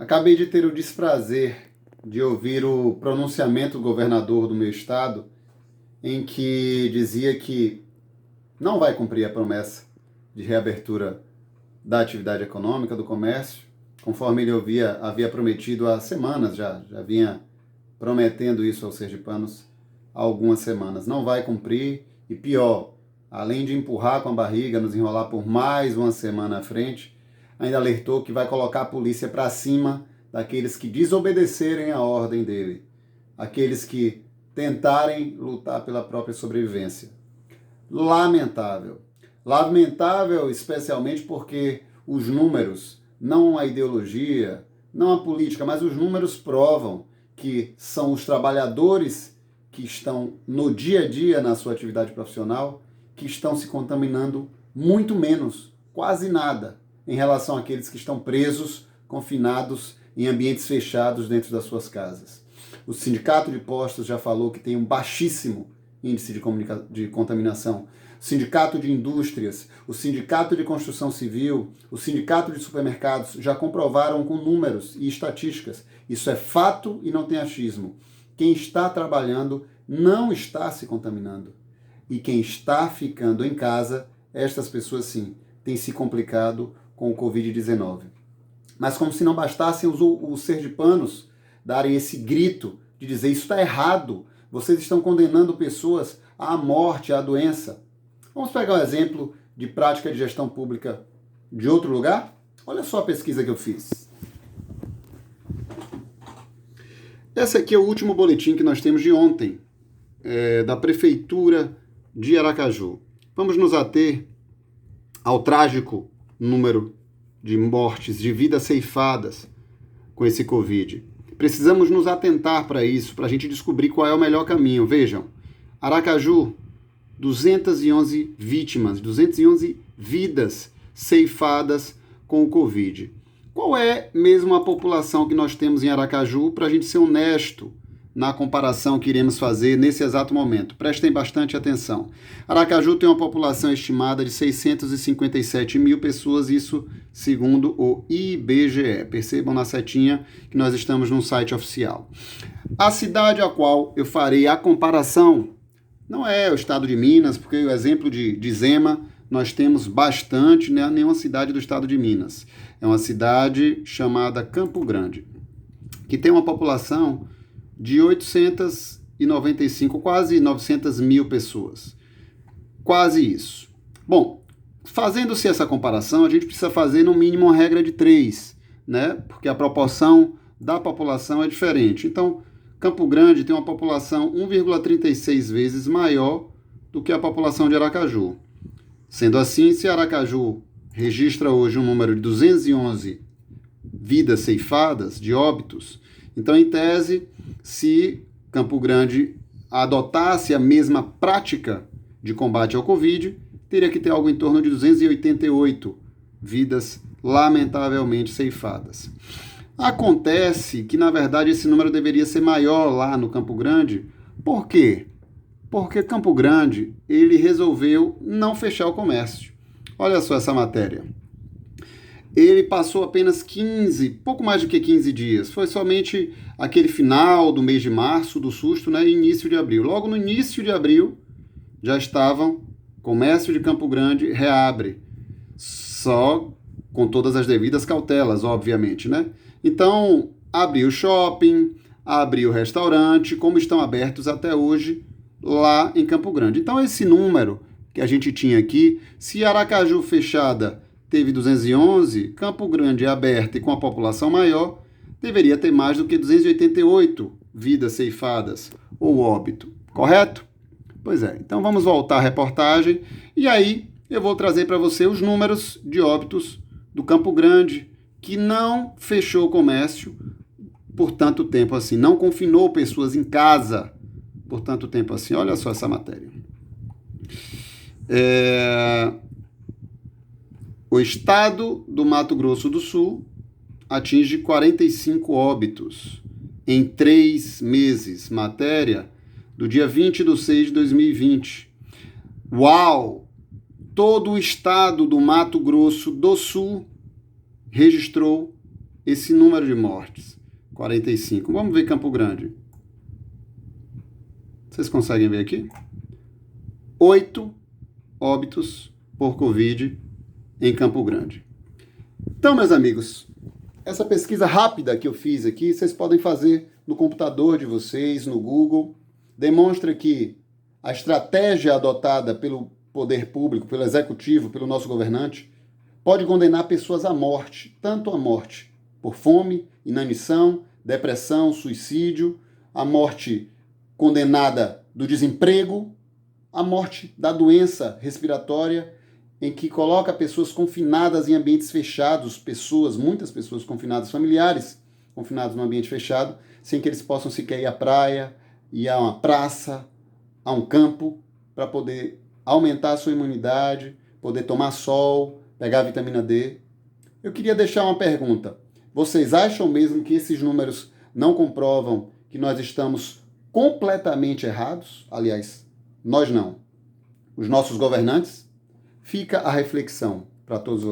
Acabei de ter o desprazer de ouvir o pronunciamento do governador do meu estado, em que dizia que não vai cumprir a promessa de reabertura da atividade econômica, do comércio, conforme ele havia prometido há semanas já vinha prometendo isso aos sergipanos há algumas semanas. Não vai cumprir e pior, além de empurrar com a barriga, nos enrolar por mais uma semana à frente, ainda alertou que vai colocar a polícia para cima daqueles que desobedecerem a ordem dele, aqueles que tentarem lutar pela própria sobrevivência. Lamentável. Lamentável especialmente porque os números, não a ideologia, não a política, mas os números provam que são os trabalhadores que estão no dia a dia na sua atividade profissional que estão se contaminando muito menos, quase nada, em relação àqueles que estão presos, confinados em ambientes fechados dentro das suas casas. O Sindicato de Postos já falou que tem um baixíssimo índice de contaminação. O Sindicato de Indústrias, o Sindicato de Construção Civil, o Sindicato de Supermercados já comprovaram com números e estatísticas. Isso é fato e não tem achismo. Quem está trabalhando não está se contaminando. E quem está ficando em casa, estas pessoas sim, têm se complicado com o Covid-19. Mas como se não bastassem os sergipanos darem esse grito de dizer isso está errado, vocês estão condenando pessoas à morte, à doença. Vamos pegar um exemplo de prática de gestão pública de outro lugar? Olha só a pesquisa que eu fiz. Esse aqui é o último boletim que nós temos de ontem, da Prefeitura de Aracaju. Vamos nos ater ao trágico número de mortes, de vidas ceifadas com esse Covid. Precisamos nos atentar para isso, para a gente descobrir qual é o melhor caminho. Vejam, Aracaju, 211 vítimas, 211 vidas ceifadas com o Covid. Qual é mesmo a população que nós temos em Aracaju, para a gente ser honesto na comparação que iremos fazer nesse exato momento? Prestem bastante atenção. Aracaju tem uma população estimada de 657 mil pessoas, isso segundo o IBGE. Percebam na setinha que nós estamos num site oficial. A cidade a qual eu farei a comparação não é o estado de Minas, porque o exemplo de Zema nós temos bastante, não é nenhuma cidade do estado de Minas. É uma cidade chamada Campo Grande, que tem uma população de 895, quase 900 mil pessoas. Quase isso. Bom, fazendo-se essa comparação, a gente precisa fazer no mínimo uma regra de 3, né? Porque a proporção da população é diferente. Então, Campo Grande tem uma população 1,36 vezes maior do que a população de Aracaju. Sendo assim, se Aracaju registra hoje um número de 211 vidas ceifadas, de óbitos, então, em tese, se Campo Grande adotasse a mesma prática de combate ao Covid, teria que ter algo em torno de 288 vidas lamentavelmente ceifadas. Acontece que, na verdade, esse número deveria ser maior lá no Campo Grande. Por quê? Porque Campo Grande, ele resolveu não fechar o comércio. Olha só essa matéria. Ele passou apenas pouco mais do que 15 dias. Foi somente aquele final do mês de março, do susto, né, e início de abril. Logo no início de abril, já estavam, comércio de Campo Grande reabre. Só com todas as devidas cautelas, obviamente, né? Então, abriu shopping, abriu restaurante, como estão abertos até hoje lá em Campo Grande. Então, esse número que a gente tinha aqui, se Aracaju fechada teve 211, Campo Grande aberta e com a população maior, deveria ter mais do que 288 vidas ceifadas ou óbito, correto? Pois é, então vamos voltar à reportagem e aí eu vou trazer para você os números de óbitos do Campo Grande, que não fechou o comércio por tanto tempo assim, não confinou pessoas em casa por tanto tempo assim. Olha só essa matéria. O estado do Mato Grosso do Sul atinge 45 óbitos em 3 meses. Matéria do dia 20/6/2020. Uau! Todo o estado do Mato Grosso do Sul registrou esse número de mortes, 45. Vamos ver Campo Grande. Vocês conseguem ver aqui? 8 óbitos por Covid em Campo Grande. Então, meus amigos, essa pesquisa rápida que eu fiz aqui, vocês podem fazer no computador de vocês, no Google. Demonstra que a estratégia adotada pelo poder público, pelo executivo, pelo nosso governante, pode condenar pessoas à morte, tanto à morte por fome, inanição, depressão, suicídio, a morte condenada do desemprego, a morte da doença respiratória, em que coloca pessoas confinadas em ambientes fechados, muitas pessoas confinadas, familiares confinados no ambiente fechado, sem que eles possam sequer ir à praia, ir a uma praça, a um campo, para poder aumentar a sua imunidade, poder tomar sol, pegar vitamina D. Eu queria deixar uma pergunta. Vocês acham mesmo que esses números não comprovam que nós estamos completamente errados? Aliás, nós não. Os nossos governantes? Fica a reflexão para todos vocês.